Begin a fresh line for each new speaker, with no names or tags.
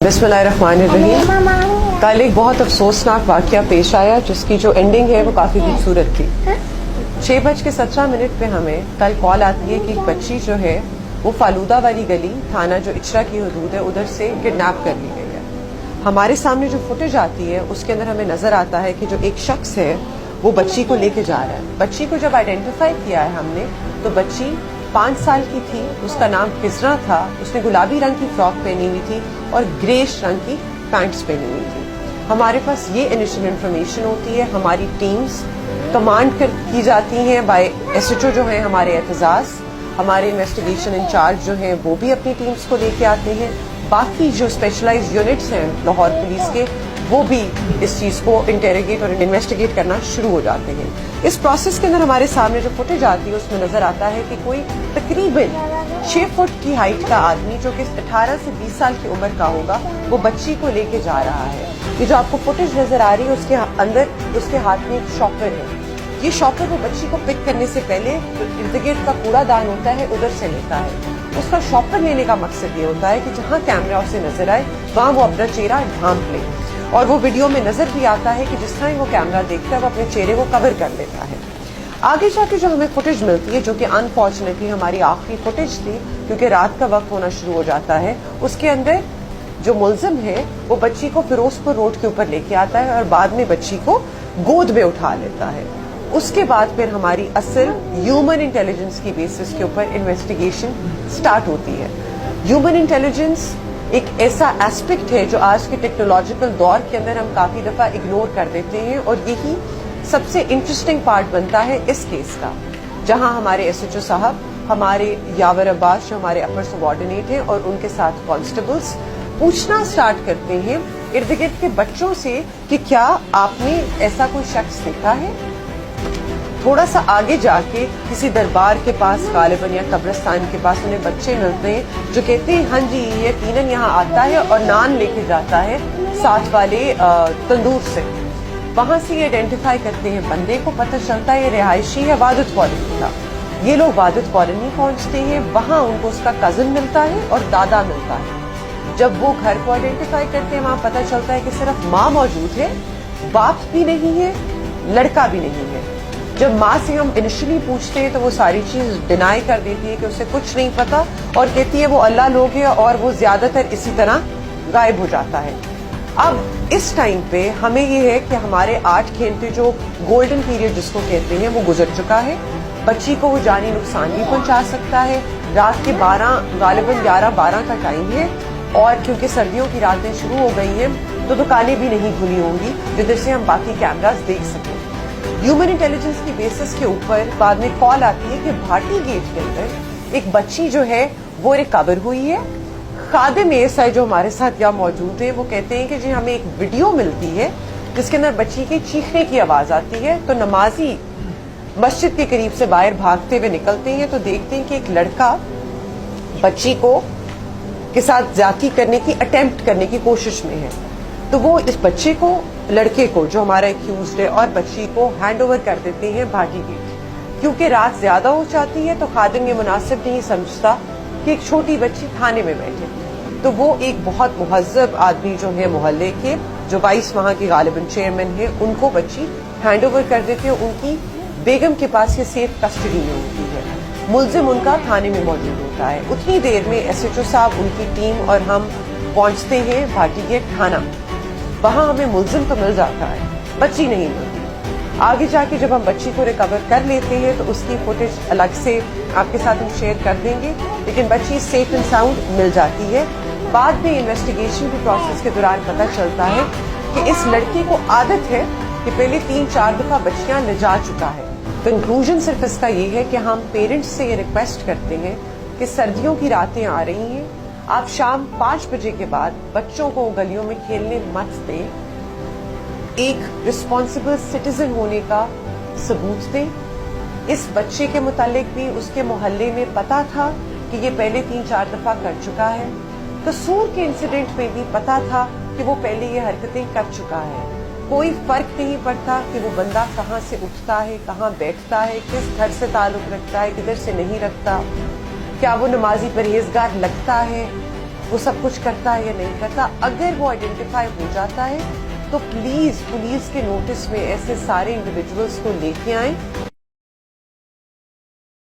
बिस्मिल्लाहिर्रहमानिर्रहीम। कल एक बहुत अफसोसनाक वाक़या पेश आया जिसकी जो एंडिंग है वो काफ़ी खूबसूरत थी। 6:17 पे हमें कल कॉल आती है कि एक बच्ची जो है वो फालूदा वाली गली, थाना जो इचरा की हदूद है, उधर से किडनैप कर ली गई है। हमारे सामने जो फुटेज आती है उसके अंदर हमें नजर आता है कि जो एक शख्स है वो बच्ची को लेके जा रहा है। बच्ची को जब आइडेंटिफाई किया है हमने तो बच्ची 5 साल की थी, उसका नाम किजरा था, उसने गुलाबी रंग की फ्रॉक पहनी हुई थी और ग्रेश रंग की पैंट्स पहनी हुई थी। हमारे पास ये इनिशियल इन्फॉर्मेशन होती है, हमारी टीम्स कमांड की जाती हैं बाय SHO जो हैं हमारे एतजाज, हमारे इन्वेस्टिगेशन इंचार्ज जो हैं वो भी अपनी टीम्स को लेके आते हैं, बाकी जो स्पेशलाइज्ड यूनिट्स हैं लाहौर पुलिस के वो भी इस चीज को इंटेरोगेट और इन्वेस्टिगेट करना शुरू हो जाते हैं। इस प्रोसेस के अंदर हमारे सामने जो फुटेज आती है उसमें नजर आता है कि कोई तकरीबन 6 फुट की हाइट का आदमी जो कि 18 से 20 साल की उम्र का होगा वो बच्ची को लेके जा रहा है। ये जो आपको फुटेज नजर आ रही है उसके अंदर उसके हाथ में एक शॉपर है। ये शॉपर वो बच्ची को पिक करने से पहले इर्द गिर्द का कूड़ादान होता है उधर से लेता है। उसका शॉपर लेने का मकसद ये होता है कि जहाँ कैमरा उसे नजर आए वहाँ वो अपना चेहरा ढांप ले, और वो वीडियो में नजर भी आता है कि जिस तरह वो कैमरा देखता है वो अपने चेहरे को कवर कर लेता है। आगे जाके जो हमें फुटेज मिलती है जो कि अनफॉर्चुनेटली हमारी आखिरी फुटेज थी क्योंकि रात का वक्त होना शुरू हो जाता है, उसके अंदर जो मुलजिम है वो बच्ची को फिरोजपुर रोड के ऊपर लेके आता है और बाद में बच्ची को गोद में उठा लेता है। उसके बाद फिर हमारी असल ह्यूमन इंटेलिजेंस की बेसिस के ऊपर इन्वेस्टिगेशन स्टार्ट होती है। ह्यूमन इंटेलिजेंस एक ऐसा एस्पेक्ट है जो आज के टेक्नोलॉजिकल दौर के अंदर हम काफी दफा इग्नोर कर देते हैं, और यही सबसे इंटरेस्टिंग पार्ट बनता है इस केस का, जहां हमारे SHO साहब, हमारे यावर अब्बास जो हमारे अपर सबऑर्डिनेट हैं और उनके साथ कांस्टेबल्स पूछना स्टार्ट करते हैं इर्द गिर्द के बच्चों से कि क्या आपने ऐसा कोई शख्स देखा है। थोड़ा सा आगे जाके किसी दरबार के पास गालिबन या कब्रिस्तान के पास उन्हें बच्चे मिलते हैं जो कहते हैं हाँ जी ये यकीनन यहाँ आता है और नान लेके जाता है साथ वाले तंदूर से। वहां से ये आइडेंटिफाई करते हैं बंदे को, पता चलता है ये रिहायशी है वादत कॉलोनी का। ये लोग वादत कॉलोनी पहुंचते हैं, वहां उनको उसका कजन मिलता है और दादा मिलता है। जब वो घर को आइडेंटिफाई करते हैं वहां पता चलता है कि सिर्फ माँ मौजूद है, बाप भी नहीं है, लड़का भी नहीं है। जब माँ से हम इनिशियली पूछते हैं तो वो सारी चीज डिनाई कर देती है कि उसे कुछ नहीं पता और कहती है वो अल्लाह लोग है, और वो ज्यादातर इसी तरह गायब हो जाता है। अब इस टाइम पे हमें ये है कि हमारे 8 घंटे जो गोल्डन पीरियड जिसको कहते हैं वो गुजर चुका है। बच्ची को वो जानी नुकसान भी पहुंचा सकता है। रात के 12 गालिबन 11-12 का टाइम है, और क्योंकि सर्दियों की रातें शुरू हो गई हैं तो दुकानें भी नहीं खुली होंगी जिधर से हम बाकी कैमरास देख सकें। ह्यूमन इंटेलिजेंस की बेसिस के ऊपर बाद में कॉल आती है कि भाटी गेट के अंदर एक बच्ची जो है वो रिकवर हुई है। खादिम ASI जो हमारे साथ यहाँ मौजूद है वो कहते हैं कि जी हमें एक वीडियो मिलती है जिसके अंदर बच्ची के चीखने की आवाज आती है, तो नमाजी मस्जिद के करीब से बाहर भागते हुए निकलते हैं तो देखते हैं कि एक लड़का बच्ची को के साथ ज्यादती करने की अटेम्प्ट करने की कोशिश में है। तो वो इस बच्चे को, लड़के को जो हमारा एक्यूज्ड है, और बच्ची को हैंड ओवर कर देते हैं भाटी गेट। क्योंकि रात ज्यादा हो जाती है तो खादिम ये मुनासिब नहीं समझता कि एक छोटी बच्ची थाने में बैठे, तो वो एक बहुत मुहज्जब आदमी जो है मोहल्ले के, जो 22 वहां के गालिबन चेयरमैन है, उनको बच्ची हैंड ओवर कर देते हैं। उनकी बेगम के पास ये सेफ कस्टडी में होती है, मुलजिम उनका थाने में मौजूद होता है। उतनी देर में SHO साहब, उनकी टीम और हम पहुंचते हैं भाटी गेट थाना। वहां हमें मुलजिम तो मिल जाता है, बच्ची नहीं मिलती। आगे जाके जब हम बच्ची को रिकवर कर लेते हैं तो उसकी फुटेज अलग से आपके साथ हम शेयर कर देंगे, लेकिन बच्ची सेफ एंड साउंड मिल जाती है। बाद में इन्वेस्टिगेशन के प्रोसेस के दौरान पता चलता है कि इस लड़की को आदत है कि पहले 3-4 दफा बच्चियां ले जा चुका है। कंक्लूजन सिर्फ इसका ये है कि हम पेरेंट्स से ये रिक्वेस्ट करते हैं कि सर्दियों की रातें आ रही हैं, आप शाम 5 बजे के बाद बच्चों को गलियों में खेलने मत दें। एक रिस्पॉन्सिबल सिटीजन होने का सबूत दें। इस बच्चे के मुतालिक भी उसके मोहल्ले में पता था कि ये पहले 3-4 दफा कर चुका है। कसूर के इंसिडेंट में भी पता था कि वो पहले ये हरकतें कर चुका है। कोई फर्क नहीं पड़ता कि वो बंदा कहाँ से उठता है, कहाँ बैठता है, किस घर से ताल्लुक रखता है, किधर से नहीं रखता, क्या वो नमाजी परहेजगार लगता है, وہ سب کچھ کرتا ہے یا نہیں کرتا. اگر وہ آئیڈینٹیفائی ہو جاتا ہے تو پلیز پولیس کے نوٹس میں ایسے سارے انڈیویجولس کو لے کے آئیں